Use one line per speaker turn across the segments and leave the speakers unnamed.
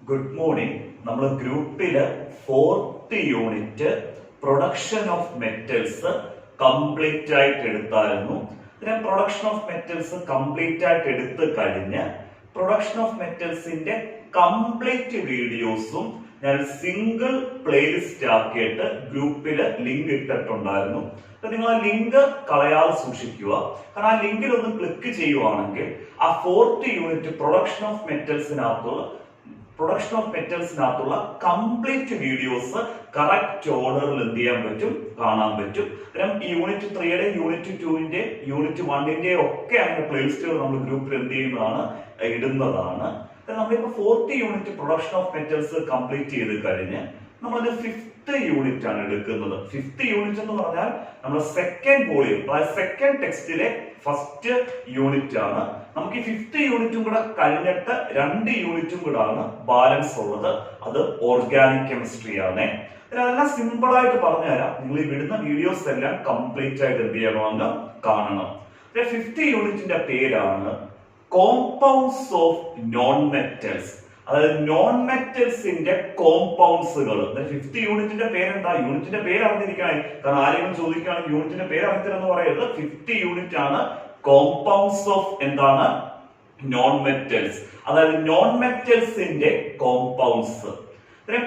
Good morning. നമ്മൾ ഗ്രൂപ്പില് 4th unit production of metals complete ആയിട്ട് എടുത്തായിരുന്നു. ഇതിനെ പ്രൊഡക്ഷൻ ഓഫ് മെറ്റൽസ് കംപ്ലീറ്റ് ആയിട്ട് എടുത്തു കഴിഞ്ഞ് പ്രൊഡക്ഷൻ ഓഫ് മെറ്റൽസിന്റെ കംപ്ലീറ്റ് വീഡിയോസും ഞാൻ സിംഗിൾ പ്ലേലിസ്റ്റ് ആക്കിയിട്ട് ഗ്രൂപ്പില് ലിങ്ക് ഇട്ടിട്ടുണ്ടായിരുന്നു. നിങ്ങൾ ആ ലിങ്ക് കളയാതെ സൂക്ഷിക്കുക. കാരണം ആ ലിങ്കിൽ ഒന്ന് ക്ലിക്ക് ചെയ്യുവാണെങ്കിൽ ആ 4th യൂണിറ്റ് പ്രൊഡക്ഷൻ ഓഫ് മെറ്റൽസിനകത്തുള്ള കംപ്ലീറ്റ് വീഡിയോസ് കറക്റ്റ് ഓർഡറിൽ എന്ത് ചെയ്യാൻ പറ്റും, കാണാൻ പറ്റും. കാരണം ഈ യൂണിറ്റ് 3യുടെ യൂണിറ്റ് 2ന്റെ യൂണിറ്റ് 1ന്റെ ഒക്കെ അങ്ങനെ പ്ലേലിസ്റ്റുകൾ നമ്മൾ ഗ്രൂപ്പിൽ എന്ത് ചെയ്യുന്നതാണ്, ഇടുന്നതാണ്. നമ്മളിപ്പോ 4th unit production of metals complete ചെയ്ത് കഴിഞ്ഞ് നമ്മളത് 5th യൂണിറ്റ് ആണ് എടുക്കുന്നത്. 5th യൂണിറ്റ് എന്ന് പറഞ്ഞാൽ നമ്മുടെ സെക്കൻഡ് വോളിയം, സെക്കൻഡ് ടെക്സ്റ്റിലെ ഫസ്റ്റ് യൂണിറ്റ് ആണ്. നമുക്ക് ഈ 5th യൂണിറ്റും കൂടെ കഴിഞ്ഞിട്ട് 2 യൂണിറ്റും കൂടെ ആണ് ബാലൻസ് ഉള്ളത്. അത് ഓർഗാനിക് കെമിസ്ട്രി ആണ്. അതെല്ലാം സിമ്പിൾ ആയിട്ട് പറഞ്ഞുതരാം. നിങ്ങൾ ഈ വിടുന്ന വീഡിയോസ് എല്ലാം കംപ്ലീറ്റ് ആയിട്ട് എന്ത് ചെയ്യണമെന്ന് കാണണം. 5th യൂണിറ്റിന്റെ പേരാണ് കോമ്പൗണ്ട്സ് ഓഫ് നോൺ മെറ്റൽസ്. അതായത് നോൺ മെറ്റൽസിന്റെ കോമ്പൗണ്ട്സുകൾ. 5th യൂണിറ്റിന്റെ പേരെന്താ? യൂണിറ്റിന്റെ പേര് അറിഞ്ഞിരിക്കണേ. കാരണം ആരെങ്കിലും ചോദിക്കുകയാണെങ്കിൽ യൂണിറ്റിന്റെ പേര് അറിഞ്ഞില്ലെന്ന് പറയരുത്. 5th യൂണിറ്റ് ആണ് കോമ്പൗണ്ട്സ് ഓഫ് എന്താണ്, നോൺ മെറ്റൽസ്. അതായത് നോൺ മെറ്റൽസിന്റെ കോമ്പൗണ്ട്സ്.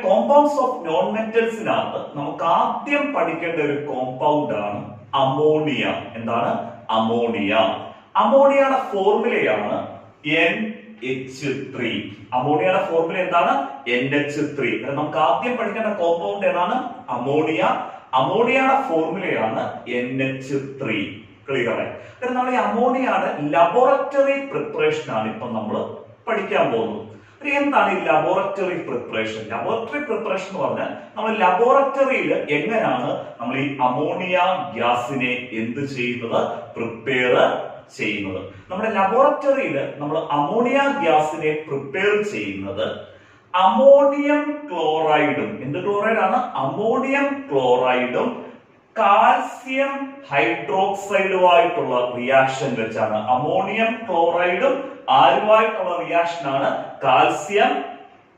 കോമ്പൗണ്ട്സ് ഓഫ് നോൺ മെറ്റൽസിനകത്ത് നമുക്ക് ആദ്യം പഠിക്കേണ്ട ഒരു കോമ്പൗണ്ട് ആണ് അമോണിയ. എന്താണ് അമോണിയ? അമോണിയയുടെ ഫോർമുലയാണ് NH3. അമോണിയയുടെ ഫോർമുല എന്താണ്? NH3. നമുക്ക് ആദ്യം പഠിക്കേണ്ട കോമ്പൗണ്ട് ഏതാണ്? അമോണിയ. അമോണിയയുടെ ഫോർമുലയാണ് NH3. ക്ലിയർ ആയി? നമ്മൾ ഈ അമോണിയയുടെ ലബോറട്ടറി പ്രിപ്പറേഷൻ ആണ് ഇപ്പൊ നമ്മൾ പഠിക്കാൻ പോകുന്നത്. എന്താണ് ഈ ലബോറട്ടറി പ്രിപ്പറേഷൻ? ലബോറട്ടറി പ്രിപ്പറേഷൻ എന്ന് പറഞ്ഞാൽ നമ്മൾ ലബോറട്ടറിയിൽ എങ്ങനെയാണ് നമ്മൾ ഈ അമോണിയ ഗ്യാസിനെ എന്ത് ചെയ്യുന്നത്, പ്രിപ്പയർ ചെയ്യുന്നത്. നമ്മുടെ ലബോറട്ടറിയിൽ നമ്മൾ അമോണിയ ഗ്യാസിനെ പ്രിപ്പയർ ചെയ്യുന്നത് അമോണിയം ക്ലോറൈഡും, എന്ത് ക്ലോറൈഡാണ്? അമോണിയം ക്ലോറൈഡും കാൽസ്യം ഹൈഡ്രോക്സൈഡുമായിട്ടുള്ള റിയാക്ഷൻ വെച്ചാണ്. അമോണിയം ക്ലോറൈഡും ആരുമായിട്ടുള്ള റിയാക്ഷൻ ആണ്? കാൽസ്യം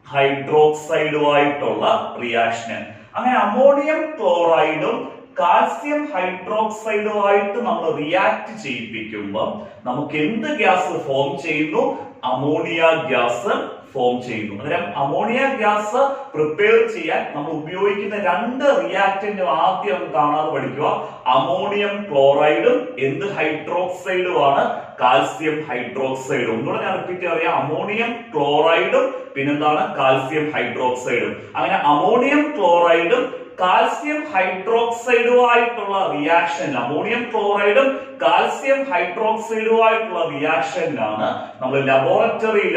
ഹൈഡ്രോക്സൈഡുമായിട്ടുള്ള റിയാക്ഷൻ. അങ്ങനെ അമോണിയം ക്ലോറൈഡും കാൽസ്യം ഹൈഡ്രോക്സൈഡുമായിട്ട് നമ്മൾ റിയാക്ട് ചെയ്യിപ്പിക്കുമ്പോൾ നമുക്ക് എന്ത് ഗ്യാസ് ഫോം ചെയ്യുന്നു? അമോണിയ ഗ്യാസ് ഫോം ചെയ്യുന്നു. അന്നേരം അമോണിയ ഗ്യാസ് പ്രിപ്പയർ ചെയ്യാൻ നമ്മൾ ഉപയോഗിക്കുന്ന 2 റിയാക്ടന്റ് ആദ്യം കാണാതെ പഠിക്കുക. അമോണിയം ക്ലോറൈഡും എന്ത് ഹൈഡ്രോക്സൈഡുമാണ്? കാൽസ്യം ഹൈഡ്രോക്സൈഡും. ഒന്നുകൂടെ ഞാൻ റിപ്പീറ്റ് ചെയ്യാം. അമോണിയം ക്ലോറൈഡും പിന്നെന്താണ്? കാൽസ്യം ഹൈഡ്രോക്സൈഡും. അങ്ങനെ അമോണിയം ക്ലോറൈഡും കാൽസ്യം ഹൈഡ്രോക്സൈഡുമായിട്ടുള്ള റിയാക്ഷൻ, അമോണിയം ക്ലോറൈഡും കാൽസ്യം ഹൈഡ്രോക്സൈഡുമായിട്ടുള്ള റിയാക്ഷനിലാണ് നമ്മൾ ലബോറട്ടറിയിൽ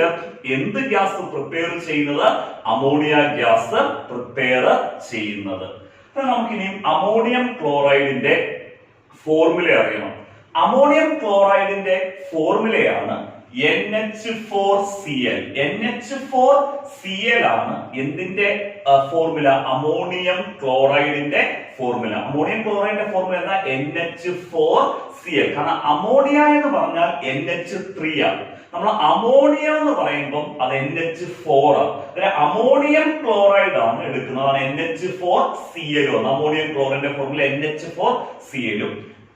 എന്ത് ഗ്യാസ് പ്രിപ്പയർ ചെയ്യുന്നത്? അമോണിയ ഗ്യാസ് പ്രിപ്പയർ ചെയ്യുന്നത്. നമുക്കിനി അമോണിയം ക്ലോറൈഡിന്റെ ഫോർമുല അറിയണം. അമോണിയം ക്ലോറൈഡിന്റെ ഫോർമുലയാണ് NH4Cl. NH4Cl ആണ് എന്തിന്റെ ഫോർമുല? അമോണിയം ക്ലോറൈഡിന്റെ ഫോർമുല. അമോണിയം ക്ലോറൈഡിന്റെ ഫോർമുല എന്താ? NH4Cl. കാരണം അമോണിയ എന്ന് പറഞ്ഞാൽ NH3 ആണ്. നമ്മൾ അമോണിയം എന്ന് പറയുമ്പോൾ അത് NH4 ആണ്. അമോണിയം ക്ലോറൈഡ് ആണ് എടുക്കുന്നത്. NH4Cl. അമോണിയം ക്ലോറൈഡിന്റെ ഫോർമുല NH4Cl.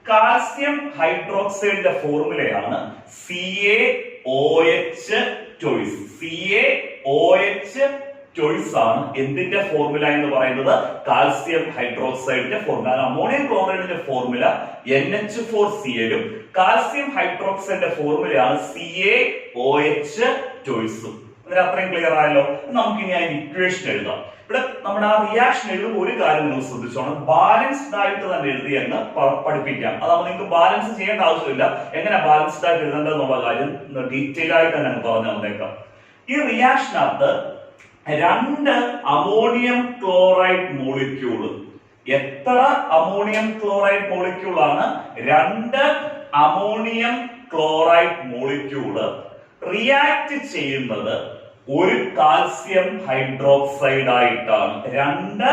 കാൽസ്യം ഹൈഡ്രോക്സൈഡിന്റെ ഫോർമുലയാണ് CaOH ചോയ്സ്. CaOH ചോയ്സ് ആണ് എന്തിന്റെ ഫോർമുല എന്ന് പറയുന്നത്? കാൽസ്യം ഹൈഡ്രോക്സൈഡിന്റെ ഫോർമുല. അമോണിയം ക്ലോറൈഡിന്റെ ഫോർമുല NH4Cl ഉം കാൽസ്യം ഹൈഡ്രോക്സൈഡിന്റെ ഫോർമുലയാണ് CaOH ചോയ്സും. അത്രയും ക്ലിയർ ആയല്ലോ. നമുക്ക് ഇനി അതിന്റെ ഇക്വേഷൻ എഴുതാം. ഇവിടെ നമ്മുടെ ആ റിയാക്ഷൻ എഴുതുമ്പോൾ ഒരു കാര്യം നിങ്ങൾ ശ്രദ്ധിച്ചോണം. ബാലൻസ്ഡ് ആയിട്ട് തന്നെ എഴുതി എന്ന് പഠിപ്പിക്കാം. അതാവുമ്പോൾ നിങ്ങൾക്ക് ബാലൻസ് ചെയ്യേണ്ട ആവശ്യമില്ല. എങ്ങനെ ബാലൻസ്ഡ് ആയിട്ട് എഴുതേണ്ടതെന്നുള്ള കാര്യം ഡീറ്റെയിൽ ആയിട്ട് തന്നെ പറഞ്ഞു തന്നേക്കാം. ഈ റിയാക്ഷനകത്ത് 2 അമോണിയം ക്ലോറൈഡ് മോളിക്യൂള്. എത്ര അമോണിയം ക്ലോറൈഡ് മോളിക്യൂൾ ആണ്? 2 അമോണിയം ക്ലോറൈഡ് മോളിക്യൂള് റിയാക്ട് ചെയ്യുന്നത് ഒരു കാൽസ്യം ഹൈഡ്രോക്സൈഡ് ആയിട്ടാണ്. 2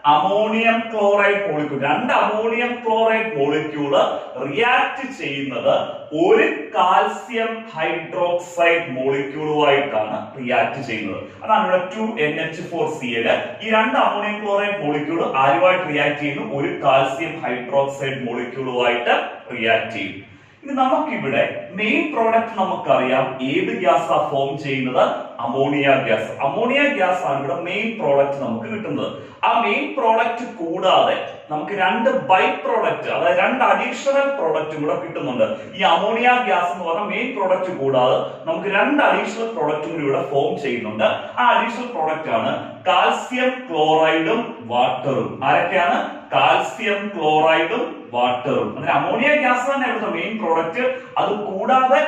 അമോണിയം ക്ലോറൈഡ് മോളിക്യൂൾ, രണ്ട് അമോണിയം ക്ലോറൈഡ് മോളിക്യൂള് റിയാക്ട് ചെയ്യുന്നത് ഒരു കാൽസ്യം ഹൈഡ്രോക്സൈഡ് മോളിക്യൂളുമായിട്ടാണ് റിയാക്ട് ചെയ്യുന്നത്. അതാണ് ഇവിടെ 2NH4Cl. ഈ രണ്ട് അമോണിയം ക്ലോറൈഡ് മോളിക്യൂൾ ആരുമായിട്ട് റിയാക്ട് ചെയ്യുന്നു? ഒരു കാൽസ്യം ഹൈഡ്രോക്സൈഡ് മോളിക്യൂളുമായിട്ട് റിയാക്ട് ചെയ്യും. ഇനി നമുക്കിവിടെ മെയിൻ പ്രോഡക്റ്റ് നമുക്കറിയാം. ഏത് ഗ്യാസാ ഫോം ചെയ്യുന്നത്? Ammonia gas. അമോണിയ ഗ്യാസ് ആണ് ഇവിടെ മെയിൻ പ്രോഡക്റ്റ് നമുക്ക് കിട്ടുന്നത്. ആ മെയിൻ പ്രോഡക്റ്റ് കൂടാതെ നമുക്ക് രണ്ട് ബൈ പ്രോഡക്റ്റ്, അതായത് രണ്ട് അഡീഷണൽ പ്രോഡക്റ്റും കൂടെ കിട്ടുന്നുണ്ട്. ഈ അമോണിയ ഗ്യാസ് എന്ന് പറഞ്ഞ മെയിൻ പ്രോഡക്റ്റ് കൂടാതെ നമുക്ക് രണ്ട് അഡീഷണൽ പ്രോഡക്റ്റും കൂടി ഇവിടെ ഫോം ചെയ്യുന്നുണ്ട്. ആ അഡീഷണൽ പ്രോഡക്റ്റ് ആണ് കാൽസ്യം ക്ലോറൈഡും വാട്ടറും. ആരൊക്കെയാണ്? കാൽസ്യം ക്ലോറൈഡും വാട്ടറും. അങ്ങനെ അമോണിയ ഗ്യാസ് തന്നെ ഇവിടുത്തെ മെയിൻ പ്രോഡക്റ്റ്. അത് കൂടാതെ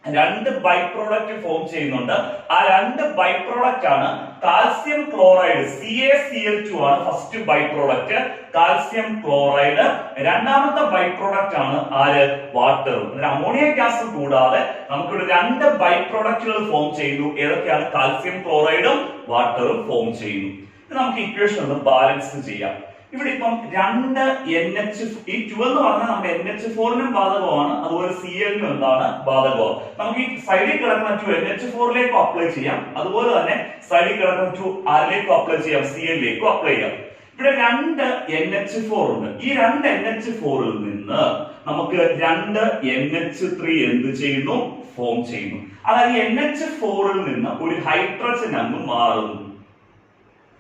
രണ്ട് ബൈ പ്രോഡക്റ്റ് ഫോം ചെയ്യുന്നുണ്ട്. ആ രണ്ട് ബൈ പ്രോഡക്റ്റ് ആണ് കാൽസ്യം ക്ലോറൈഡ്, CaCl2 ആണ് first by product, calcium chloride. രണ്ടാമത്തെ ബൈ പ്രോഡക്റ്റ് ആണ് ആര്? വാട്ടർ. അമോണിയ ഗ്യാസ് കൂടാതെ നമുക്കിവിടെ രണ്ട് ബൈ പ്രോഡക്റ്റുകൾ ഫോം ചെയ്യുന്നു. ഏതൊക്കെയാണ്? കാൽസ്യം ക്ലോറൈഡും വാട്ടറും ഫോം ചെയ്യുന്നു. നമുക്ക് ഇക്വേഷൻ ഒന്ന് ബാലൻസ് ചെയ്യാം. ഇവിടെ ഇപ്പം രണ്ട് NH, ഈ 2 എന്ന് പറഞ്ഞാൽ നമ്മുടെ NH4നും ബാധകമാണ്, അതുപോലെ Cl-നും എന്താണ് ബാധകമാണ്. നമുക്ക് ഈ സൈഡിൽ കിടക്കുന്ന 2NH4ലേക്കും അപ്ലൈ ചെയ്യാം, അതുപോലെ തന്നെ സൈഡിൽ കിടക്കുന്ന 2 ആരിലേക്കും അപ്ലൈ ചെയ്യാം? Cl-ലേക്കും അപ്ലൈ ചെയ്യാം. ഇവിടെ രണ്ട് NH4 ഉണ്ട്. ഈ രണ്ട് NH4ൽ നിന്ന് നമുക്ക് രണ്ട് NH3 എന്ത് ചെയ്യുന്നു? ഫോം ചെയ്യുന്നു. അതായത് NH4ൽ നിന്ന് ഒരു ഹൈഡ്രജൻ അങ്ങ് മാറുന്നു.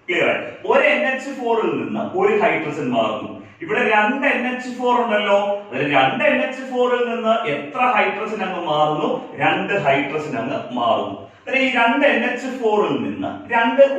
ക്ലിയർ ആയി? ഒരു NH4ൽ നിന്ന് ഒരു ഹൈഡ്രജൻ മാറുന്നു. ഇവിടെ രണ്ട് NH4 ഉണ്ടല്ലോ. രണ്ട് NH4ൽ നിന്ന് എത്ര ഹൈഡ്രജൻ അങ്ങ് മാറുന്നു? രണ്ട് ഹൈഡ്രജൻ അങ്ങ് മാറുന്നു. ഈ രണ്ട് NH4ൽ നിന്ന്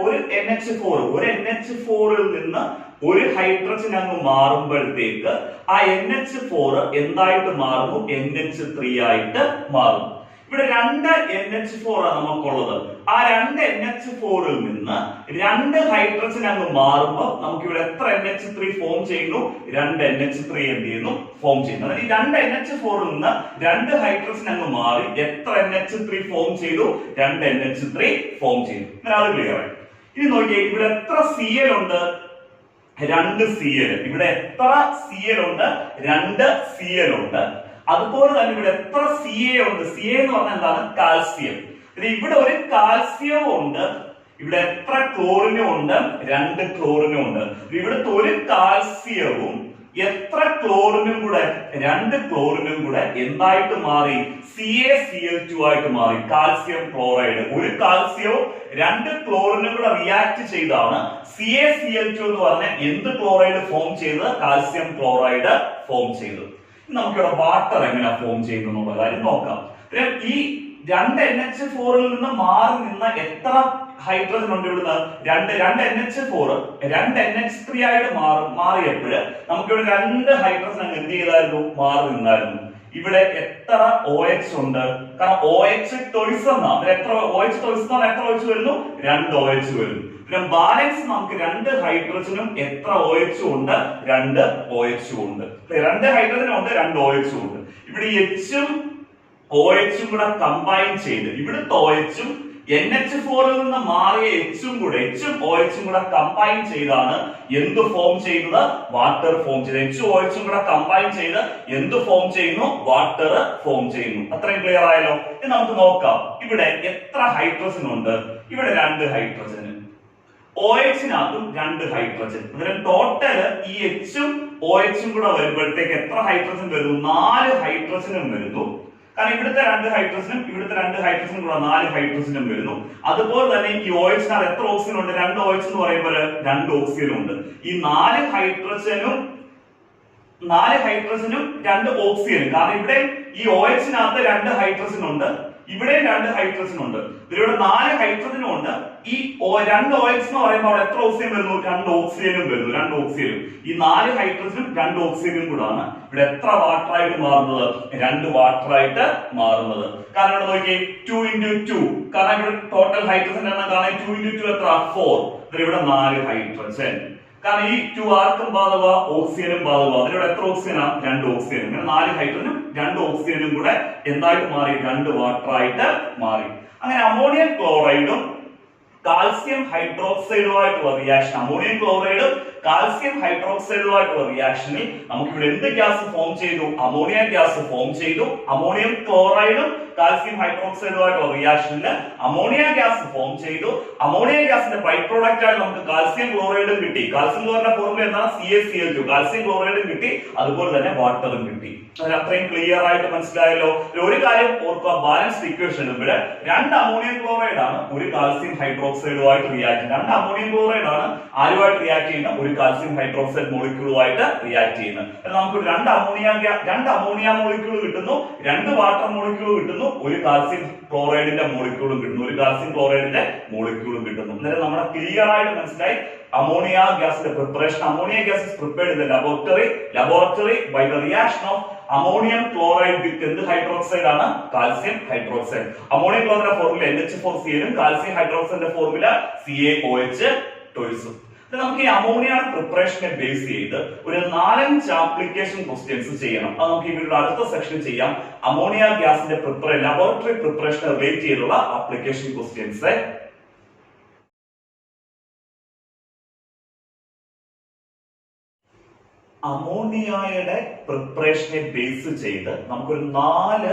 ഒരു NH4ൽ നിന്ന് ഒരു ഹൈഡ്രജൻ അങ്ങ് മാറുമ്പോഴത്തേക്ക് ആ NH4 എന്തായിട്ട് മാറുന്നു? NH3 ആയിട്ട് മാറുന്നു. ഇവിടെ രണ്ട് NH4 ആണ് നമുക്കുള്ളത്. ആ രണ്ട് NH4ൽ നിന്ന് രണ്ട് ഹൈഡ്രജൻ അങ്ങ് മാറുമ്പോൾ നമുക്ക് ഇവിടെ എത്ര NH3 ഫോം ചെയ്യുന്നു? രണ്ട് NH3 എന്ത് ചെയ്യുന്നു? ഫോം ചെയ്യുന്നു. അതായത് ഈ രണ്ട് NH4ൽ നിന്ന് രണ്ട് ഹൈഡ്രജൻ അങ്ങ് മാറി എത്ര NH3 ഫോം ചെയ്തു? രണ്ട് NH3 ഫോം ചെയ്തു. അത് ക്ലിയർ ആയി. ഇനി നോക്കിയേ, ഇവിടെ എത്ര Cl ഉണ്ട്? രണ്ട് Cl. ഇവിടെ എത്ര Cl ഉണ്ട്? രണ്ട് Cl ഉണ്ട്. അതുപോലെ തന്നെ ഇവിടെ എത്ര Ca ഉണ്ട്? Ca എന്ന് പറഞ്ഞാൽ എന്താണ്? കാൽസ്യം. ഇവിടെ ഒരു കാൽസ്യവും ഉണ്ട്. ഇവിടെ എത്ര ക്ലോറിനും ഉണ്ട്? രണ്ട് ക്ലോറിനും ഉണ്ട്. ഇവിടുത്തെ ഒരു കാൽസ്യവും എത്ര ക്ലോറിനും കൂടെ, രണ്ട് ക്ലോറിനും കൂടെ എന്തായിട്ട് മാറി? CaCl2 ആയിട്ട് മാറി. Calcium chloride. ഒരു കാൽസ്യവും രണ്ട് ക്ലോറിനും കൂടെ റിയാക്ട് ചെയ്താണ് CaCl2 എന്ന് പറഞ്ഞ എന്ത് ക്ലോറൈഡ് ഫോം ചെയ്തത്? കാൽസ്യം ക്ലോറൈഡ് ഫോം ചെയ്തത്. നമുക്കിവിടെ വാട്ടർ എങ്ങനെ ഫോം ചെയ്യുന്നു എന്നുള്ള കാര്യം നോക്കാം. ഈ രണ്ട് NH4ൽ നിന്ന് മാറി നിന്ന എത്ര ഹൈഡ്രജൻ ഉണ്ട്? ഇവിടുന്ന് രണ്ട് NH4 രണ്ട് NH3 ആയിട്ട് മാറിയപ്പോൾ നമുക്കിവിടെ രണ്ട് ഹൈഡ്രജൻ അങ്ങ് എന്ത് ചെയ്തായിരുന്നു? മാറി നിന്നായിരുന്നു. ഇവിടെ എത്ര OH ഉണ്ട്? കാരണം OH ടോയ്സ് എന്നാ. എത്ര OH ടോയ്സ് എന്നാണ്? എത്ര OH വരുന്നു? രണ്ട് OH വരുന്നു. പിന്നെ ബാലൻസ് നമുക്ക് രണ്ട് ഹൈഡ്രജനും എത്ര OH ഉണ്ട്? രണ്ട് OH ഉണ്ട്. രണ്ട് ഹൈഡ്രജനും ഉണ്ട്, രണ്ട് OH ഉണ്ട്. ഇവിടെ H-ഉം OH-ഉം കൂടെ കമ്പൈൻ ചെയ്ത് ഇവിടുത്തെ OH-ഉം NH4ൽ നിന്ന് മാറിയ H-ഉം OH-ഉം കൂടെ കമ്പൈൻ ചെയ്താണ് എന്ത് ഫോം ചെയ്യുന്നത്? വാട്ടർ ഫോം ചെയ്യുന്നത്. H-ഉം OH-ഉം കൂടെ കമ്പൈൻ ചെയ്ത് എന്ത് ഫോം ചെയ്യുന്നു? വാട്ടർ ഫോം ചെയ്യുന്നു. അത്രയും ക്ലിയർ ആയല്ലോ? ഇനി നമുക്ക് നോക്കാം, ഇവിടെ എത്ര ഹൈഡ്രജൻ ഉണ്ട്? ഇവിടെ രണ്ട് ഹൈഡ്രജൻ. OH-നകത്തും രണ്ട് ഹൈഡ്രജൻ. അന്നേരം ടോട്ടൽ ഈ H-ഉം OH-ഉം കൂടെ വരുമ്പോഴത്തേക്ക് എത്ര ഹൈഡ്രജൻ വരുന്നു? നാല് ഹൈഡ്രജനും വരുന്നു. കാരണം ഇവിടുത്തെ രണ്ട് ഹൈഡ്രജനും ഇവിടുത്തെ രണ്ട് ഹൈഡ്രജനും കൂടെ നാല് ഹൈഡ്രജനും വരുന്നു. അതുപോലെ തന്നെ ഈ OH-നകത്ത് എത്ര ഓക്സിജൻ ഉണ്ട്? രണ്ട് OH എന്ന് പറയുമ്പോൾ രണ്ട് ഓക്സിജനും ഉണ്ട്. ഈ നാല് ഹൈഡ്രജനും രണ്ട് ഓക്സിജനും. കാരണം ഇവിടെ ഈ OH-നകത്ത് രണ്ട് ഹൈഡ്രജൻ ഉണ്ട്, ഇവിടെ രണ്ട് ഹൈഡ്രജൻ ഉണ്ട്. ഇവിടെ നാല് ഹൈഡ്രജനും ഉണ്ട്. ഈ രണ്ട് OH എന്ന് പറയുമ്പോൾ അവിടെ എത്ര ഓക്സിജൻ വരുന്നു? രണ്ട് ഓക്സിജനും വരുന്നു. രണ്ട് ഓക്സിജനും ഈ നാല് ഹൈഡ്രജനും രണ്ട് ഓക്സിജനും കൂടാണ് ഇവിടെ എത്ര വാട്ടർ ആയിട്ട് മാറുന്നത്? രണ്ട് വാട്ടർ ആയിട്ട് മാറുന്നത്. കാരണം ഇവിടെ നോക്കി 2 into 2. കാരണം ഇവിടെ ടോട്ടൽ ഹൈഡ്രജൻ എണ്ണം കാണാൻ 2 into 2 എത്ര? 4. ഇവിടെ നാല് ഹൈഡ്രജൻ. കാരണം ഈ 2 ആർക്കും ബാധക? ഓക്സിജനും ബാധക. അതിലൂടെ എത്ര ഓക്സിജനാ? രണ്ട് ഓക്സിജൻ. ഇങ്ങനെ നാല് ഹൈഡ്രജനും രണ്ട് ഓക്സിജനും കൂടെ എന്തായിട്ട് മാറി? രണ്ട് വാട്ടർ ആയിട്ട് മാറി. അങ്ങനെ അമോണിയം ക്ലോറൈഡും കാൽസ്യം ഹൈഡ്രോക്സൈഡുമായിട്ടുള്ള റിയാക്ഷൻ, അമോണിയം ക്ലോറൈഡും കാൽസ്യം ഹൈഡ്രോക്സൈഡുമായിട്ടുള്ള റിയാക്ഷനിൽ നമുക്ക് ഇവിടെ എന്ത് ഗ്യാസ് ഫോം ചെയ്തു? അമോണിയ ഗ്യാസ് ഫോം ചെയ്തു. അമോണിയം ക്ലോറൈഡും കാൽസ്യം ഹൈഡ്രോക്സൈഡുമായിട്ടുള്ള റിയാക്ഷനിൽ അമോണിയ ഗ്യാസ് ഫോം ചെയ്തു. അമോണിയ ഗ്യാസിന്റെ ബൈ പ്രോഡക്റ്റ് ആയിട്ട് നമുക്ക് കാൽസ്യം ക്ലോറൈഡും കിട്ടി. കാൽസ്യം ക്ലോറൈഡിന്റെ ഫോർമുല എന്താണ്? CaCl2. കാൽസ്യം ക്ലോറൈഡും കിട്ടി, അതുപോലെ തന്നെ വാട്ടറും കിട്ടി. അതിന് അത്രയും ക്ലിയർ ആയിട്ട് മനസ്സിലായല്ലോ. ഒരു കാര്യം ഓർക്കുക, ബാലൻസ്ഡ് ഇക്വേഷൻ ഇവിടെ 2 അമോണിയം ക്ലോറൈഡ് ആണ് ഒരു കാൽസ്യം ഹൈഡ്രോക്സൈഡുമായിട്ട് റിയാക്ട് ചെയ്യുന്നത്. 2 അമോണിയം ക്ലോറൈഡ് ആണ് ആരുമായിട്ട് റിയാക്ട് ചെയ്യുന്ന ഒരു കാൽസ്യം ഹൈഡ്രോക്സൈഡ് മോളിക്യൂളുമായിട്ട് റിയാക്ട് ചെയ്യുന്നത്. നമുക്ക് 2 അമോണിയ മോളിക്യൂൾ കിട്ടുന്നു, 2 വാട്ടർ മോളിക്യൂൾ കിട്ടുന്നു, ഒരു കാൽസ്യം ക്ലോറൈഡിന്റെ മോളിക്യൂളും കിട്ടുന്നു, ഒരു കാൽസ്യം ക്ലോറൈഡിന്റെ മോളിക്യൂളും കിട്ടുന്നു. അന്നേരം നമ്മുടെ ക്ലിയർ ആയിട്ട് മനസ്സിലായി അമോണിയ ഗ്യാസിന്റെ preparation. Ammonia gas is prepared in the laboratory by the reaction of ammonium chloride with എന്ത് ഹൈഡ്രോക്സൈഡ് ആണ്? Calcium hydroxide. അമോണിയം ക്ലോറൈഡിന്റെ ഫോർമുല NH4Cl ഉം കാൽസ്യം ഹൈഡ്രോക്സൈഡിന്റെ ഫോർമുല CaOH ഉം. നമുക്ക് ഈ അമോണിയ പ്രിപ്പറേഷനെ ബേസ് ചെയ്ത് ഒരു 4-5 ആപ്ലിക്കേഷൻ ക്വസ്റ്റ്യൻസ് ചെയ്യണം. അത് നമുക്ക് ഈ വീഡിയോയുടെ അടുത്ത സെക്ഷനിൽ ചെയ്യാം. അമോണിയ ഗ്യാസിന്റെ ലബോറട്ടറി പ്രിപ്പറേഷൻ റിലേറ്റ് ചെയ്തുള്ള ആപ്ലിക്കേഷൻ ക്വസ്റ്റ്യൻസ്. അമോണിയയുടെ പ്രിപ്പറേഷനെ ബേസ് ചെയ്ത് നമുക്കൊരു 4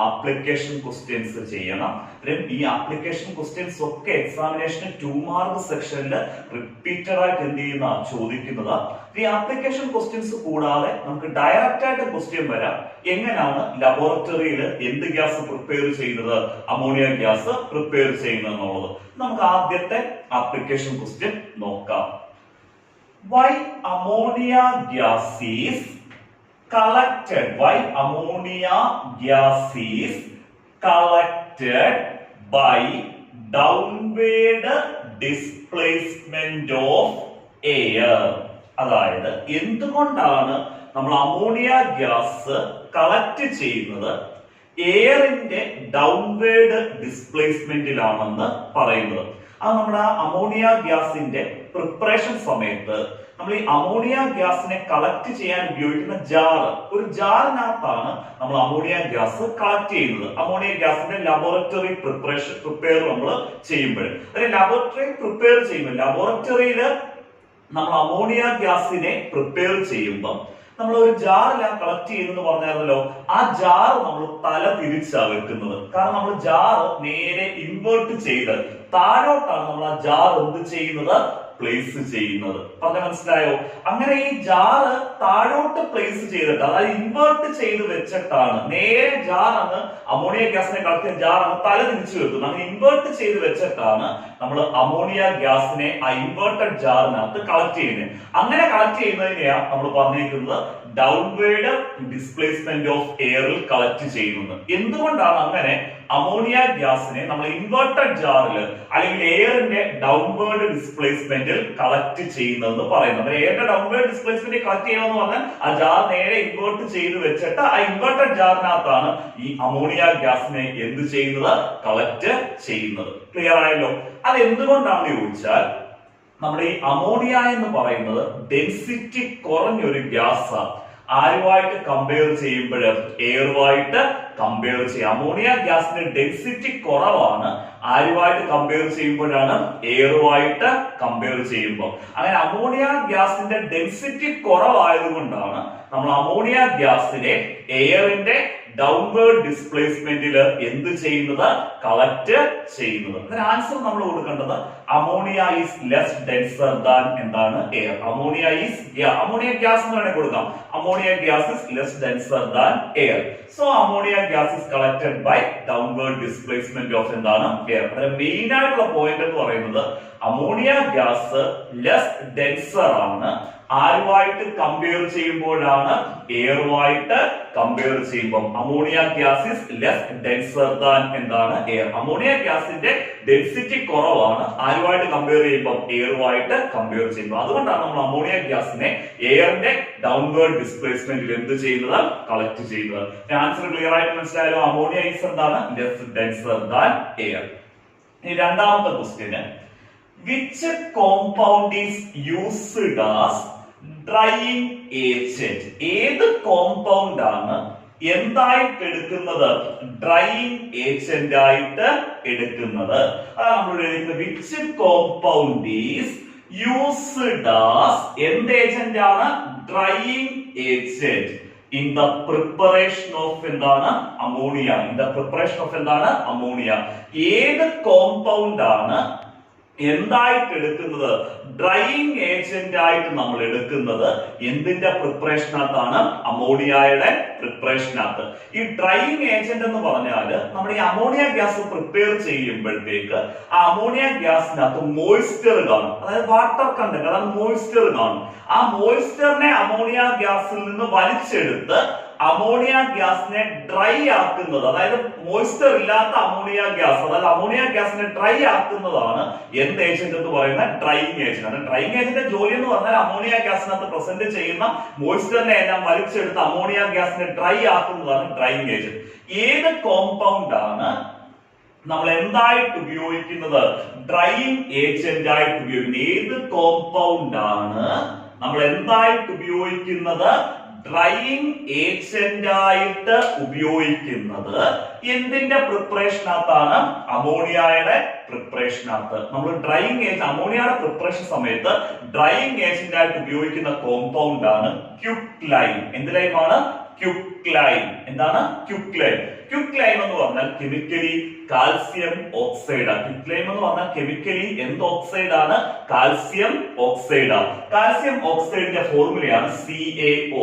ആപ്ലിക്കേഷൻ ക്വസ്റ്റ്യൻസ് ചെയ്യണം. ഈ ആപ്ലിക്കേഷൻ ക്വസ്റ്റ്യൻസ് ഒക്കെ എക്സാമിനേഷന് 2 മാർക്ക് സെക്ഷനിൽ റിപ്പീറ്റഡ് ആയിട്ട് എന്ത് ചെയ്യുന്ന ചോദിക്കുന്നത്. ഈ ആപ്ലിക്കേഷൻ ക്വസ്റ്റ്യൻസ് കൂടാതെ നമുക്ക് ഡയറക്റ്റ് ആയിട്ട് ക്വസ്റ്റ്യൻ വരാം. എങ്ങനെയാണ് ലബോറട്ടറിയിൽ എന്ത് ഗ്യാസ് പ്രിപ്പയർ ചെയ്യുന്നത്, അമോണിയ ഗ്യാസ് പ്രിപ്പയർ ചെയ്യുന്നത് എന്നുള്ളത്. നമുക്ക് ആദ്യത്തെ ആപ്ലിക്കേഷൻ ക്വസ്റ്റ്യൻ നോക്കാം. Why ammonia gas is collected? Why ammonia gas is collected by downward displacement of air? അതായത് എന്തുകൊണ്ടാണ് നമ്മൾ അമോണിയ ഗ്യാസ് കളക്ട് ചെയ്യുന്നത്? എയറിന്റെ ഡൗൺവേർഡ് ഡിസ്പ്ലേസ്മെന്റിലാണെന്ന് പറയുന്നത്. അത് നമ്മുടെ അമോണിയ ഗ്യാസിന്റെ പ്രിപ്പറേഷൻ സമയത്ത് നമ്മൾ ഈ അമോണിയ ഗ്യാസിനെ കളക്ട് ചെയ്യാൻ ഉപയോഗിക്കുന്ന ഒരു ജാറിനകത്താണ് നമ്മൾ അമോണിയ ഗ്യാസ് കളക്ട് ചെയ്യുന്നത്. അമോണിയ ഗ്യാസിന്റെ ലബോറട്ടറി പ്രിപ്പയർ നമ്മൾ ചെയ്യുമ്പോൾ ലബോറട്ടറിയിൽ നമ്മൾ അമോണിയ ഗ്യാസിനെ പ്രിപ്പയർ ചെയ്യുമ്പോൾ നമ്മൾ ഒരു ജാറിലാണ് കളക്ട് ചെയ്യുന്നത് പറഞ്ഞായിരുന്നല്ലോ. ആ ജാർ നമ്മൾ തല തിരിച്ചാ വെക്കുന്നത്. കാരണം നമ്മൾ ജാർ നേരെ ഇൻവേർട്ട് ചെയ്ത് താഴോട്ടാണ് നമ്മൾ ആ ജാർ എന്ത് ചെയ്യുന്നത്? പ്ലേസ് ചെയ്യുന്നത്. പറഞ്ഞ മനസ്സിലായോ? അങ്ങനെ ഈ ജാറ് താഴോട്ട് പ്ലേസ് ചെയ്തിട്ട്, അതായത് ഇൻവേർട്ട് ചെയ്ത് വെച്ചിട്ടാണ് നേരെ ജാർ അങ്ങ് അമോണിയ ഗ്യാസിനെ കളക്ട് ചെയ്യുന്ന ജാർ അങ്ങ് തല തിരിച്ചു വെക്കുന്നത്. അങ്ങനെ ഇൻവേർട്ട് ചെയ്ത് വെച്ചിട്ടാണ് നമ്മൾ അമോണിയ ഗ്യാസിനെ ആ ഇൻവേർട്ടഡ് ജാറിനകത്ത് കളക്ട് ചെയ്യുന്നത്. അങ്ങനെ കളക്ട് ചെയ്യുന്നതിനെയാണ് നമ്മൾ പറഞ്ഞിരിക്കുന്നത് ഡൗൺവേർഡ് ഡിസ്പ്ലേസ്മെന്റ് ഓഫ് എയറിൽ കളക്ട് ചെയ്യുന്നത്. എന്തുകൊണ്ടാണ് അങ്ങനെ അമോണിയ ഗ്യാസിനെ നമ്മൾ ഇൻവേർട്ടഡ് ജാറിൽ അല്ലെങ്കിൽ എയറിന്റെ ഡൗൺവേർഡ് ഡിസ്പ്ലേസ്മെന്റിൽ കളക്ട് ചെയ്യുന്നതെന്ന് പറയുന്നത്. എയറിന്റെ ഡൗൺവേർഡ് ഡിസ്പ്ലേസ്മെന്റ് കളക്ട് ചെയ്യണമെന്ന് പറഞ്ഞാൽ ആ ജാർ നേരെ ഇൻവേർട്ട് ചെയ്ത് വെച്ചിട്ട് ആ ഇൻവേർട്ടഡ് ജാറിനകത്താണ് ഈ അമോണിയ ഗ്യാസിനെ എന്ത് ചെയ്യുന്നത്? കളക്ട് ചെയ്യുന്നത്. ക്ലിയർ ആയല്ലോ? അത് എന്തുകൊണ്ടാണെന്ന് ചോദിച്ചാൽ നമ്മുടെ ഈ അമോണിയ എന്ന് പറയുന്നത് ഡെൻസിറ്റി കുറഞ്ഞൊരു ഗ്യാസാണ്. ആരുമായിട്ട് കമ്പയർ ചെയ്യുമ്പോൾ? എയറുമായിട്ട് കമ്പയർ ചെയ്യാം. അമോണിയ ഗ്യാസിന്റെ ഡെൻസിറ്റി കുറവാണ്. ആരുമായിട്ട് കമ്പയർ ചെയ്യുമ്പോഴാണ്? എയറുമായിട്ട് കമ്പയർ ചെയ്യുമ്പോൾ. അങ്ങനെ അമോണിയ ഗ്യാസിന്റെ ഡെൻസിറ്റി കുറവായതുകൊണ്ടാണ് നമ്മൾ അമോണിയ ഗ്യാസിനെ എയറിന്റെ ഡൗൺവേർഡ് ഡിസ്പ്ലേസ്മെന്റിൽ എന്ത് ചെയ്യുന്നത്? കളക്ട് ചെയ്യുന്നത്. അതിന് ആൻസർ നമ്മൾ കൊടുക്കേണ്ടത് ammonia is less denser than എന്താണ്? എയർ. അമോണിയ ഗ്യാസ് എന്ന് വേണമെങ്കിൽ കൊടുക്കാം. Ammonia gas is less denser than air. So ammonia gas is collected by downward displacement of എന്താണ്? എയർ. അതിന്റെ മെയിൻ ആയിട്ടുള്ള പോയിന്റ് എന്ന് പറയുന്നത് അമോണിയ ഗ്യാസ് ലെസ് ഡെൻസർ ആണ്. ആരുമായിട്ട് കമ്പയർ ചെയ്യുമ്പോഴാണ്? എയറുമായിട്ട് കമ്പയർ ചെയ്യുമ്പോൾ. Ammonia gas is less denser than എന്താണ്? എയർ. അമോണിയ ഗ്യാസിന്റെ ഡെൻസിറ്റി കുറവാണ്. ആരുമായിട്ട് കമ്പയർ ചെയ്യുമ്പോൾ? എയറുമായിട്ട് കമ്പയർ ചെയ്യുമ്പോൾ. അതുകൊണ്ടാണ് നമ്മൾ അമോണിയ ഗ്യാസിനെ എയറിന്റെ ഡൗൺവേർഡ് ഡിസ്പ്ലേസ്മെന്റിൽ എന്ത് ചെയ്യുന്നത്? കളക്ട് ചെയ്യുന്നത്. ആൻസർ ക്ലിയർ ആയിട്ട് മനസ്സിലായാലോ? അമോണിയ ഈസ് എന്താണ്? Less denser than air. ഇനി രണ്ടാമത്തെ question, which compound is used as drying agent? ഏത് കോമ്പൗണ്ട് ആണ് എന്തായിട്ട് എടുക്കുന്നത്? ഡ്രൈയിങ് ഏജന്റ് ആയിട്ട് എടുക്കുന്നത്. അതാണ് നമ്മൾ എഴുതുന്നത്. which compound is used as എന്ത് ഏജന്റ് ആണ്? Drying agent in the preparation of എന്താണ്? Ammonia. In the preparation of എന്താണ്? അമോണിയ. ഏത് കോമ്പൗണ്ട് ആണ് എന്തായിട്ട് എടുക്കുന്നത്? ഡ്രൈയിങ് ഏജന്റ് ആയിട്ട് നമ്മൾ എടുക്കുന്നത് എന്തിന്റെ പ്രിപ്പറേഷനകത്താണ്? അമോണിയയുടെ പ്രിപ്പറേഷനകത്ത്. ഈ ഡ്രൈയിങ് ഏജന്റ് എന്ന് പറഞ്ഞാൽ നമ്മുടെ ഈ അമോണിയ ഗ്യാസ് പ്രിപ്പയർ ചെയ്യുമ്പോഴത്തേക്ക് ആ അമോണിയ ഗ്യാസിനകത്ത് മോയ്സ്ചർ കാണും, അതായത് വാട്ടർ കണ്ടന്റ്, അതാണ് മോയ്സ്ചർ കാണും. ആ മോയ്സ്ചറിനെ അമോണിയ ഗ്യാസിൽ നിന്ന് വലിച്ചെടുത്ത് അമോണിയ ഗ്യാസിനെ ഡ്രൈ ആക്കുന്നത്, അതായത് മോയ്സ്ചർ ഇല്ലാത്ത അമോണിയ ഗ്യാസ്, അതായത് അമോണിയ ഗ്യാസിനെ ഡ്രൈ ആക്കുന്നതാണ് എന്ത് ഏജന്റ് എന്ന് പറയുന്നത്? Drying agent. ഡ്രൈയിങ് ഏജന്റ് ജോലി എന്ന് പറഞ്ഞാൽ അമോണിയ ഗ്യാസിനകത്ത് പ്രസന്റ് ചെയ്യുന്ന മോയ്സ്ചറിനെ എല്ലാം വലിച്ചെടുത്ത് അമോണിയ ഗ്യാസിനെ ഡ്രൈ ആക്കുന്നതാണ് ഡ്രൈയിങ് ഏജന്റ്. ഏത് കോമ്പൗണ്ട് ആണ് നമ്മൾ എന്തായിട്ട് ഉപയോഗിക്കുന്നത്? ഡ്രൈയിങ് ഏജന്റ് ആയിട്ട് ഉപയോഗിക്കുന്നത്. ഏത് കോമ്പൗണ്ട് ആണ് നമ്മൾ എന്തായിട്ട് ഉപയോഗിക്കുന്നത്? ഡ്രൈയിങ് ഏജന്റ് ആയിട്ട് ഉപയോഗിക്കുന്നത്. എന്തിന്റെ പ്രിപ്പറേഷനകത്താണ്? അമോണിയയുടെ പ്രിപ്പറേഷനകത്ത്. നമ്മൾ ഡ്രൈയിങ് ഏജന്റ് അമോണിയയുടെ പ്രിപ്പറേഷൻ സമയത്ത് ഡ്രൈയിങ് ഏജന്റ് ആയിട്ട് ഉപയോഗിക്കുന്ന കോമ്പൗണ്ട് ആണ് ക്വിക്ലൈം. എന്ത് ലൈമാണ്? ക്വിക്ലൈം. എന്താണ്? ക്വിക്ലൈം. ക്വിക്ലൈം എന്ന് പറഞ്ഞാൽ കെമിക്കലി കാൽസ്യം ഓക്സൈഡ്. ക്വിക്ലൈം എന്ന് പറഞ്ഞാൽ കെമിക്കലി എന്ത് ഓക്സൈഡ് ആണ്? കാൽസ്യം ഓക്സൈഡ് ആണ്. കാൽസ്യം ഓക്സൈഡിന്റെ ഫോർമുലയാണ് CaO.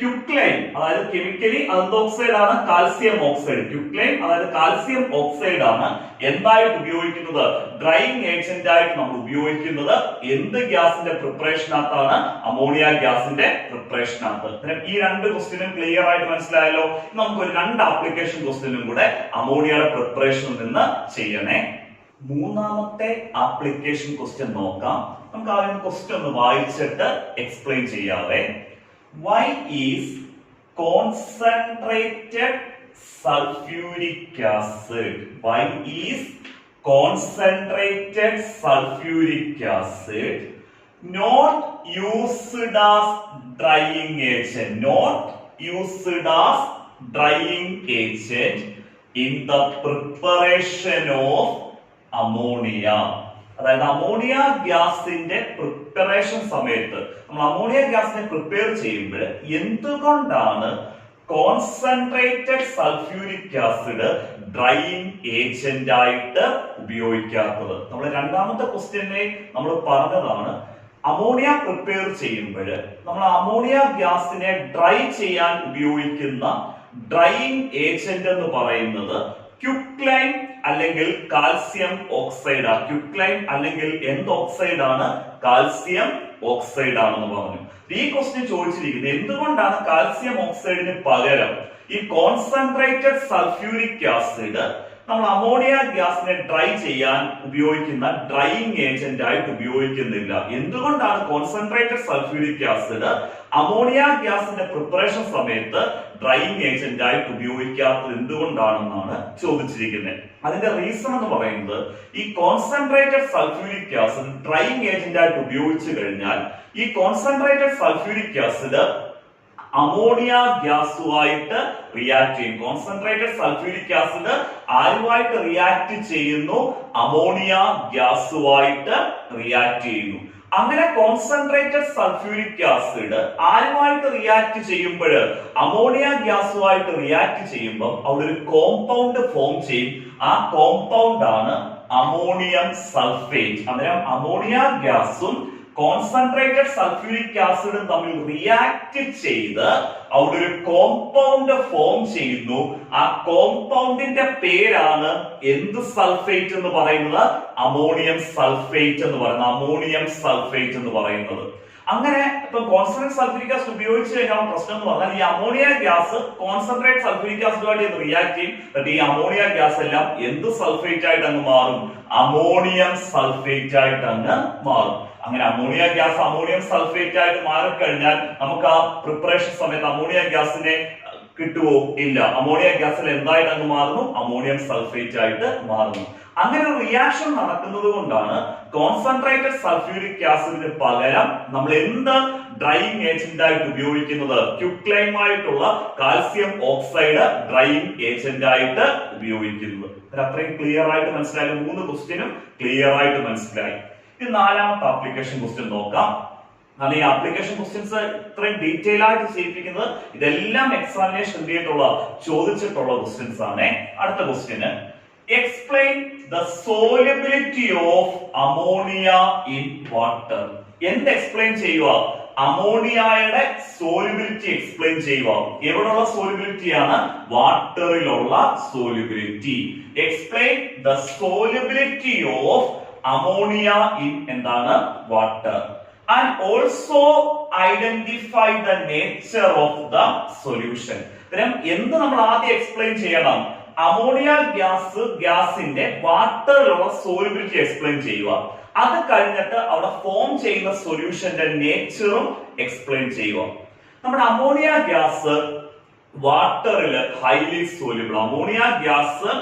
ക്വിക്ലൈം അതായത് കെമിക്കലി എന്ത് ഓക്സൈഡ് ആണ്? Calcium oxide. ക്വിക്ലൈം അതായത് കാൽസ്യം ഓക്സൈഡ് ആണ് എന്തായിട്ട് ഉപയോഗിക്കുന്നത്? ഡ്രൈയിങ് ഏജന്റ് ആയിട്ട് നമ്മൾ ഉപയോഗിക്കുന്നത് എന്ത് ഗ്യാസിന്റെ പ്രിപ്പറേഷനകത്താണ്? അമോണിയ ഗ്യാസിന്റെ പ്രിപ്പറേഷനകത്ത്. ഈ രണ്ട് ക്വസ്റ്റ്യനും ക്ലിയർ ആയിട്ട് മനസ്സിലായല്ലോ. നമുക്ക് ഒരു രണ്ട് ആപ്ലിക്കേഷൻ ക്വസ്റ്റ്യനും കൂടെ അമോണിയയുടെ പ്രിപ്പറേഷനിൽ നിന്ന് ചെയ്യണേ. മൂന്നാമത്തെ ആപ്ലിക്കേഷൻ ക്വസ്റ്റ്യൻ നോക്കാം. നമുക്ക് ആദ്യം ക്വസ്റ്റ്യൻ ഒന്ന് വായിച്ചിട്ട് എക്സ്പ്ലെയിൻ ചെയ്യാതെ. Why is concentrated sulfuric acid? Why is concentrated sulfuric acid not used as drying agent? Not used as drying agent in the preparation of ammonia. അതായത് അമോണിയ ഗ്യാസിന്റെ പ്രിപ്പറേഷൻ സമയത്ത് നമ്മൾ അമോണിയ ഗ്യാസിനെ പ്രിപ്പയർ ചെയ്യുമ്പോൾ എന്തുകൊണ്ടാണ് concentrated sulphuric acid drying agent ആയിട്ട് ഉപയോഗിക്കാത്തത്? നമ്മൾ രണ്ടാമത്തെ ക്വസ്റ്റ്യനെ നമ്മൾ പറഞ്ഞതാണ് അമോണിയ പ്രിപ്പയർ ചെയ്യുമ്പോൾ നമ്മൾ അമോണിയ ഗ്യാസിനെ ഡ്രൈ ചെയ്യാൻ ഉപയോഗിക്കുന്ന ഡ്രൈയിങ് ഏജന്റ് എന്ന് പറയുന്നത് ക്വിക്ലൈം അല്ലെങ്കിൽ കാൽസ്യം ഓക്സൈഡ്. ക്വിക്ലൈം അല്ലെങ്കിൽ എന്ത് ഓക്സൈഡ് ആണ്? കാൽസ്യം ഓക്സൈഡ് ആണെന്ന് പറഞ്ഞു. ഈ ക്വസ്റ്റ്യൻ ചോദിച്ചിരിക്കുന്നത് എന്തുകൊണ്ടാണ് കാൽസ്യം ഓക്സൈഡിന് പകരം ഈ കോൺസെൻട്രേറ്റഡ് സൾഫ്യൂരിക് ആസിഡ് നമ്മൾ അമോണിയ ഗ്യാസിനെ ഡ്രൈ ചെയ്യാൻ ഉപയോഗിക്കുന്ന ഡ്രൈയിങ് ഏജന്റ് ആയിട്ട് ഉപയോഗിക്കുന്നില്ല? എന്തുകൊണ്ടാണ് കോൺസെൻട്രേറ്റഡ് സൾഫ്യൂരിക് ആസിഡ് അമോണിയ ഗ്യാസിന്റെ പ്രിപ്പറേഷൻ സമയത്ത് ഡ്രൈയിങ് ഏജന്റ് ആയിട്ട് ഉപയോഗിക്കാത്തത് എന്തുകൊണ്ടാണെന്നാണ് ചോദിച്ചിരിക്കുന്നത്. അതിന്റെ റീസൺ എന്ന് പറയുന്നത് ഈ concentrated sulphuric acid drying agent ആയിട്ട് ഉപയോഗിച്ചു കഴിഞ്ഞാൽ ഈ കോൺസെൻട്രേറ്റഡ് സൾഫ്യൂരിക് ആസിഡ് അമോണിയ ഗ്യാസുമായിട്ട് റിയാക്ട് ചെയ്യും. കോൺസെൻട്രേറ്റഡ് സൾഫ്യൂരിക് ആസിഡ് ആരുമായിട്ട് റിയാക്ട് ചെയ്യുന്നു? അമോണിയ ഗ്യാസുമായിട്ട് റിയാക്ട് ചെയ്യുന്നു. അങ്ങനെ കോൺസെൻട്രേറ്റഡ് സൾഫ്യൂരിക് ആസിഡ് ആരുമായിട്ട് റിയാക്ട് ചെയ്യുമ്പോൾ? അമോണിയ ഗ്യാസുമായിട്ട് റിയാക്ട് ചെയ്യുമ്പോൾ അവിടെ ഒരു കോമ്പൗണ്ട് ഫോം ചെയ്യും. ആ കോമ്പൗണ്ട് ആണ് അമോണിയം സൾഫേറ്റ്. അന്നേരം അമോണിയ ഗ്യാസും കോൺസെൻട്രേറ്റഡ് സൾഫ്യൂരിക് ആസിഡും തമ്മിൽ റിയാക്ട് ചെയ്ത് അവിടെ ഒരു കോമ്പൗണ്ട് ഫോം ചെയ്യുന്നു. ആ കോമ്പൗണ്ടിന്റെ പേരാണ് എന്ത് സൾഫേറ്റ് എന്ന് പറയുന്നത്? അമോണിയം സൾഫേറ്റ് എന്ന് പറയുന്നത്. അമോണിയം സൾഫേറ്റ് എന്ന് പറയുന്നത്. അങ്ങനെ ഇപ്പൊ കോൺസെൻട്രേറ്റ് സൾഫ്യൂരിക് ആസിഡ് ഉപയോഗിച്ച് കഴിഞ്ഞാൽ പ്രശ്നം എന്ന് പറഞ്ഞാൽ ഈ അമോണിയ ഗ്യാസ് കോൺസെൻട്രേറ്റ് സൾഫ്യൂരിക് ആസിഡുമായിട്ട് റിയാക്ട് ചെയ്യും. എന്നിട്ട് ഈ അമോണിയ ഗ്യാസ് എല്ലാം എന്ത് സൾഫേറ്റ് ആയിട്ട് അങ്ങ് മാറും? അമോണിയം സൾഫേറ്റ് ആയിട്ട് അങ്ങ് മാറും. അങ്ങനെ അമോണിയ ഗ്യാസ് അമോണിയം സൾഫേറ്റ് ആയിട്ട് മാറിക്കഴിഞ്ഞാൽ നമുക്ക് ആ പ്രിപ്പറേഷൻ സമയത്ത് അമോണിയ ഗ്യാസിനെ കിട്ടുമോ? ഇല്ല. അമോണിയ ഗ്യാസിൽ എന്തായിട്ട് അങ്ങ് മാറുന്നു? അമോണിയം സൾഫേറ്റ് ആയിട്ട് മാറുന്നു. അങ്ങനെ ഒരു റിയാക്ഷൻ നടക്കുന്നത് കൊണ്ടാണ് കോൺസെൻട്രേറ്റഡ് സൾഫ്യൂരിക് ആസിഡിന് പകരം നമ്മൾ എന്ത് ഡ്രൈയിങ് ഏജന്റ് ആയിട്ട് ഉപയോഗിക്കുന്നത്? ക്വിക്ലൈം ആയിട്ടുള്ള കാൽസ്യം ഓക്സൈഡ് ഡ്രൈയിങ് ഏജന്റ് ആയിട്ട് ഉപയോഗിക്കുന്നത്. അത്രയും ക്ലിയർ ആയിട്ട് മനസ്സിലായി. മൂന്ന് ക്വസ്റ്റ്യനും ക്ലിയർ ആയിട്ട് മനസ്സിലായി. ഇത് നാലാമത്തെ ആപ്ലിക്കേഷൻ ക്വസ്റ്റ്യൻ നോക്കാം. കാരണം ഈ ആപ്ലിക്കേഷൻ ക്വസ്റ്റ്യൻസ് ഇത്രയും ഡീറ്റെയിൽ ആയിട്ട് ചെയ്യിപ്പിക്കുന്നത് ഇതെല്ലാം എക്സാമിനേഷൻ ചോദിച്ചിട്ടുള്ള ക്വസ്റ്റ്യൻസ് ആണ്. അടുത്ത ക്വസ്റ്റ്യന് explain the solubility of ammonia in water. എന്ത് എക്സ്പ്ലെയിൻ ചെയ്യുക? അമോണിയയുടെ സോലിബിലിറ്റി എക്സ്പ്ലെയിൻ ചെയ്യുക. എവിടെയുള്ള സോലിബിലിറ്റി ആണ്? വാട്ടറിലുള്ള solubility. Explain the solubility of ammonia in എന്താണ്? Water. And also identify the nature of the solution. എന്ത് നമ്മൾ ആദ്യം എക്സ്പ്ലെയിൻ ചെയ്യണം? അമോണിയ ഗ്യാസിന്റെ വാട്ടറിലുള്ള സോലിബിലിറ്റി എക്സ്പ്ലെയിൻ ചെയ്യുക. അത് കഴിഞ്ഞിട്ട് അവിടെ ഫോം ചെയ്യുന്ന സൊല്യൂഷന്റെ നേച്ചറും എക്സ്പ്ലെയിൻ ചെയ്യുക. നമ്മുടെ അമോണിയ ഗ്യാസ് വാട്ടറിൽ ഹൈലി സോല്യൂബിൾ. അമോണിയ ഗ്യാസ്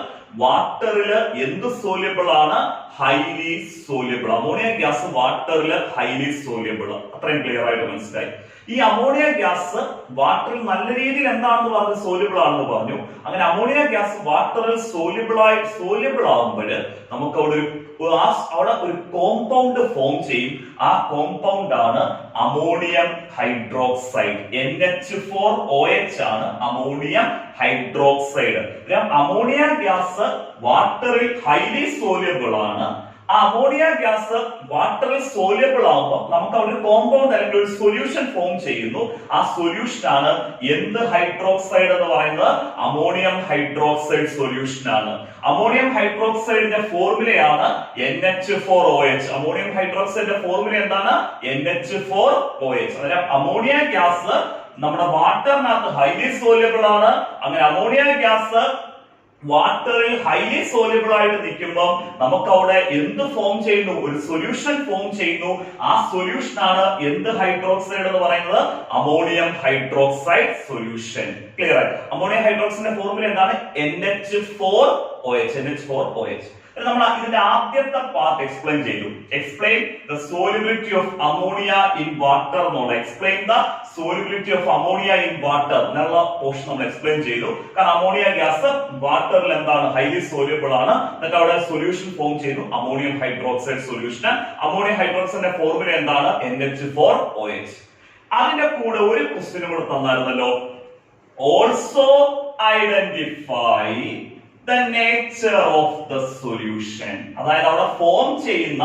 വാട്ടറിൽ എന്ത് സോല്യൂബിൾ ആണ്? Highly soluble. അമോണിയ ഗ്യാസ് വാട്ടറിൽ ഹൈലി സോല്യൂബിൾ. അത്രയും ക്ലിയർ ആയിട്ട് മനസ്സിലായി. ഈ അമോണിയ ഗ്യാസ് വാട്ടറിൽ നല്ല രീതിയിൽ എന്താണെന്ന് പറഞ്ഞു? സോല്യൂബിൾ ആണെന്ന് പറഞ്ഞു. അങ്ങനെ അമോണിയ ഗ്യാസ് വാട്ടറിൽ സോല്യൂബിൾ ആകുമ്പോൾ നമുക്ക് അവിടെ ഒരു കോമ്പൗണ്ട് ഫോം ചെയ്യും. ആ കോമ്പൗണ്ട് ആണ് അമോണിയം ഹൈഡ്രോക്സൈഡ്. NH4OH ആണ് അമോണിയം ഹൈഡ്രോക്സൈഡ്. അമോണിയ ഗ്യാസ് വാട്ടറിൽ ഹൈലി സോല്യൂബിൾ ആണ്. ആ അമോണിയ ഗ്യാസ് വാട്ടറിൽ സോല്യൂബിൾ ആകുമ്പോൾ നമുക്ക് അവിടെ ഒരു കോമ്പൗണ്ട് അല്ലെങ്കിൽ ഒരു സൊല്യൂഷൻ ഫോം ചെയ്യുന്നു. ആ സൊല്യൂഷൻ ആണ് എന്ത് ഹൈഡ്രോക്സൈഡ് എന്ന് പറയുന്നത്? അമോണിയം ഹൈഡ്രോക്സൈഡ് സൊല്യൂഷൻ ആണ്. അമോണിയം ഹൈഡ്രോക്സൈഡിന്റെ ഫോർമുലയാണ് NH4OH. അമോണിയം ഹൈഡ്രോക്സൈഡിന്റെ ഫോർമുല എന്താണ്? NH4OH. അതായത് അമോണിയ ഗ്യാസ് നമ്മുടെ വാട്ടറിനകത്ത് ഹൈലി സോല്യൂബിൾ ആണ്. അങ്ങനെ അമോണിയ ഗ്യാസ് വാട്ടറിൽ ഹൈലി സോല്യൂബിൾ ആയിട്ട് നിൽക്കുമ്പോൾ നമുക്ക് അവിടെ എന്ത് ഫോം ചെയ്യുന്നു? ഒരു സൊല്യൂഷൻ ഫോം ചെയ്യുന്നു. ആ സൊല്യൂഷൻ ആണ് എന്ത് ഹൈഡ്രോക്സൈഡ് എന്ന് പറയുന്നത്? Ammonium hydroxide solution. ക്ലിയർ ആയി? അമോണിയം ഹൈഡ്രോക്സൈഡിന്റെ ഫോർമുല എന്താണ്? NH4OH. നമ്മൾ ഇതിന്റെ ആദ്യത്തെ പാർട്ട് എക്സ്പ്ലെയിൻ ചെയ്തു. Explain the solubility of ammonia in water എന്നുള്ള explain the solubility of ammonia in water എന്നുള്ള പോർഷൻ നമ്മൾ എക്സ്പ്ലെയിൻ ചെയ്തു. കാരണം അമോണിയ ഗ്യാസ് വാട്ടറിൽ എന്താണ്? ഹൈലി സോല്യൂബിൾ ആണ്. എന്നിട്ട് അവിടെ സൊല്യൂഷൻ ഫോം ചെയ്തു, അമോണിയം ഹൈഡ്രോക്സൈഡ് സൊല്യൂഷൻ. അമോണിയം ഹൈഡ്രോക്സൈഡിന്റെ ഫോർമുല എന്താണ്? NH4OH. അതിന്റെ കൂടെ ഒരു ക്വസ്റ്റ്യൻ കൂടെ തന്നായിരുന്നല്ലോ. Also identify the nature of the solution. അതായത് അവിടെ ഫോം ചെയ്യുന്ന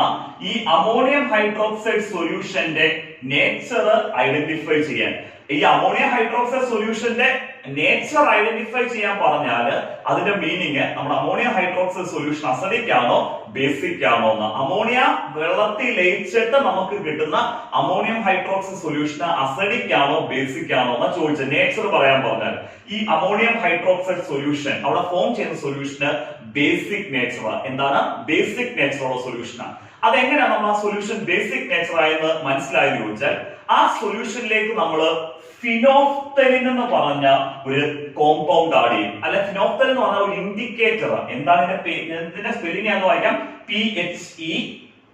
ഈ അമോണിയം ഹൈഡ്രോക്സൈഡ് സൊല്യൂഷന്റെ നേച്ചർ ഐഡന്റിഫൈ ചെയ്യാൻ. ഈ അമോണിയ ഹൈഡ്രോക്സൈഡ് സൊല്യൂഷന്റെ നേച്ചർ ഐഡന്റിഫൈ ചെയ്യാൻ പറഞ്ഞാൽ അതിന്റെ മീനിങ് നമ്മൾ അമോണിയ ഹൈഡ്രോക്സൈഡ് സൊല്യൂഷൻ അസിഡിക് ആണോ ബേസിക് ആണോ എന്ന്. അമോണിയ വെള്ളത്തിൽ ലയിച്ചിട്ട് നമുക്ക് കിട്ടുന്ന അമോണിയം ഹൈഡ്രോക്സൈഡ് സൊല്യൂഷൻ അസിഡിക് ആണോ ബേസിക് ആണോ എന്ന് ചോദിച്ച നേച്ചർ പറയാൻ പറഞ്ഞാൽ ഈ അമോണിയം ഹൈഡ്രോക്സൈഡ് സൊല്യൂഷൻ അവിടെ ഫോം ചെയ്യുന്ന സൊല്യൂഷന് ബേസിക് നേച്ചർ. എന്താണ്? ബേസിക് നേച്ചർ ഉള്ള സൊല്യൂഷനാണ്. അതെങ്ങനെയാണ് നമ്മൾ ആ സൊല്യൂഷൻ ബേസിക് നേച്ചർ ആയെന്ന് മനസ്സിലായെന്ന് ചോദിച്ചാൽ ആ സൊല്യൂഷനിലേക്ക് നമ്മൾ ഫിനോഫ്തലിൻ എന്ന് പറഞ്ഞ ഒരു കോമ്പൗണ്ട് ആഡ് ചെയ്യും. അല്ല, ഫിനോഫ്തലിൻ എന്ന് പറഞ്ഞ ഒരു ഇൻഡിക്കേറ്റർ. എന്താണ് ഇതിന്റെ സ്പെല്ലിംഗ് എന്ന് വായിക്കാം?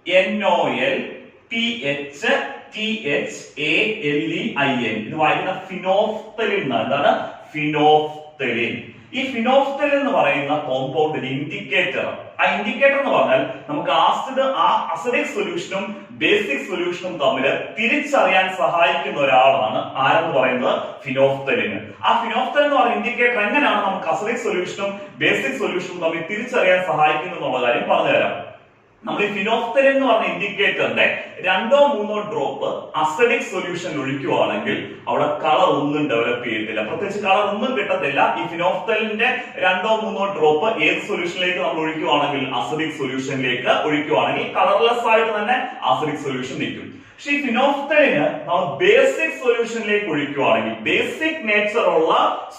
PHENOLPHTHALEIN. ഇത് വായിക്കുന്ന ഫിനോഫ്തലിൻ എന്നാണ്. എന്താണ്? ഫിനോഫ്തലിൻ. ഈ ഫിനോഫ്തലിൻ എന്ന് പറയുന്ന കോമ്പൗണ്ടിന്റെ ഇൻഡിക്കേറ്റർ. ആ ഇൻഡിക്കേറ്റർ എന്ന് പറഞ്ഞാൽ നമുക്ക് അസിഡിക് സൊല്യൂഷനും ബേസിക് സൊല്യൂഷനും തമ്മിൽ തിരിച്ചറിയാൻ സഹായിക്കുന്ന ഒരാളാണ് ആരെന്ന് പറയുന്നത്? ഫിനോഫ്തലിൻ. ആ ഫിനോഫ്തലിൻ എന്ന് പറയുന്ന ഇൻഡിക്കേറ്റർ എങ്ങനെയാണ് നമുക്ക് അസിഡിക് സൊല്യൂഷനും ബേസിക് സൊല്യൂഷനും തമ്മിൽ തിരിച്ചറിയാൻ സഹായിക്കുന്നു എന്നുള്ള കാര്യം പറഞ്ഞുതരാം. നമ്മൾ ഈ ഫിനോഫ്തലിൻ എന്ന് പറഞ്ഞ ഇൻഡിക്കേറ്ററിന്റെ 2-3 ഡ്രോപ്പ് അസിഡിക് സൊല്യൂഷനിൽ ഒഴിക്കുകയാണെങ്കിൽ അവിടെ കളർ ഒന്നും ഡെവലപ്പ് ചെയ്യത്തില്ല, പ്രത്യേകിച്ച് കളർ ഒന്നും കിട്ടത്തില്ല. ഈ ഫിനോഫ്തലിന്റെ 2-3 ഡ്രോപ്പ് ഏത് സൊല്യൂഷനിലേക്ക് നമ്മൾ ഒഴിക്കുകയാണെങ്കിൽ അസിഡിക് സൊല്യൂഷനിലേക്ക് ഒഴിക്കുകയാണെങ്കിൽ കളർലെസ് ആയിട്ട് തന്നെ അസിഡിക് സൊല്യൂഷൻ നിൽക്കും. പക്ഷെ ഈ ഫിനോഫ്തലിന് നമ്മൾ ബേസിക് സൊല്യൂഷനിലേക്ക് ഒഴിക്കുകയാണെങ്കിൽ, ബേസിക് നേച്ചർ ഉള്ള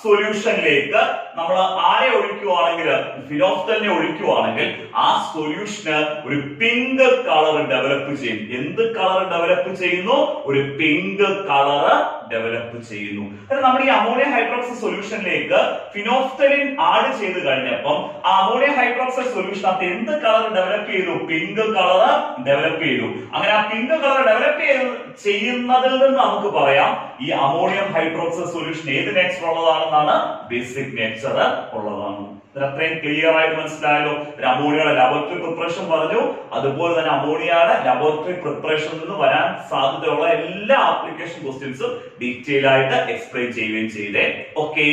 സൊല്യൂഷനിലേക്ക് നമ്മൾ ആരെ ഒഴിക്കുകയാണെങ്കിൽ, ഫിനോഫ്തലിനെ ഒഴിക്കുകയാണെങ്കിൽ ആ സൊല്യൂഷന് ഒരു പിങ്ക് കളർ ഡെവലപ്പ് ചെയ്യും. എന്ത് കളർ ഡെവലപ്പ് ചെയ്യുന്നു? ഒരു പിങ്ക് കളർ ഡെവലപ്പ് ചെയ്യുന്നു. നമ്മൾ ഈ അമോണിയ ഹൈഡ്രോക്സൈഡ് സൊല്യൂഷനിലേക്ക് ഫിനോഫ്തലിൻ ആഡ് ചെയ്ത് കഴിഞ്ഞപ്പം ആ അമോണിയ ഹൈഡ്രോക്സൈഡ് സൊല്യൂഷനകത്ത് എന്ത് കളർ ഡെവലപ്പ് ചെയ്തു? പിങ്ക് കളർ ഡെവലപ്പ് ചെയ്തു. അങ്ങനെ ആ പിങ്ക് കളർ ഡെവലപ്പ്
സെലക്ട് ചെയ്യുന്നതിൽ നിന്ന് നമുക്ക് പറയാം ഈ അമോണിയം ഹൈഡ്രോക്സൈഡ് സൊല്യൂഷൻ ഏത് നേച്ചർ ഉള്ളതാണെന്നാണ്, ബേസിക് നേച്ചർ ഉള്ളതാണ്. അത്രയും ക്ലിയർ ആയിട്ട് മനസ്സിലായല്ലോ. അമോണിയയുടെ ലബോറട്ടറി പ്രിപ്പറേഷൻ പറഞ്ഞു, അതുപോലെ തന്നെ അമോണിയയുടെ ലബോറട്ടറി പ്രിപ്പറേഷനിൽ നിന്ന് വരാൻ സാധ്യതയുള്ള എല്ലാ ആപ്ലിക്കേഷൻ ക്വസ്റ്റ്യൻസും ഡീറ്റെയിൽ ആയിട്ട് എക്സ്പ്ലെയിൻ ചെയ്യുകയും ചെയ്തേ. ഓക്കെ.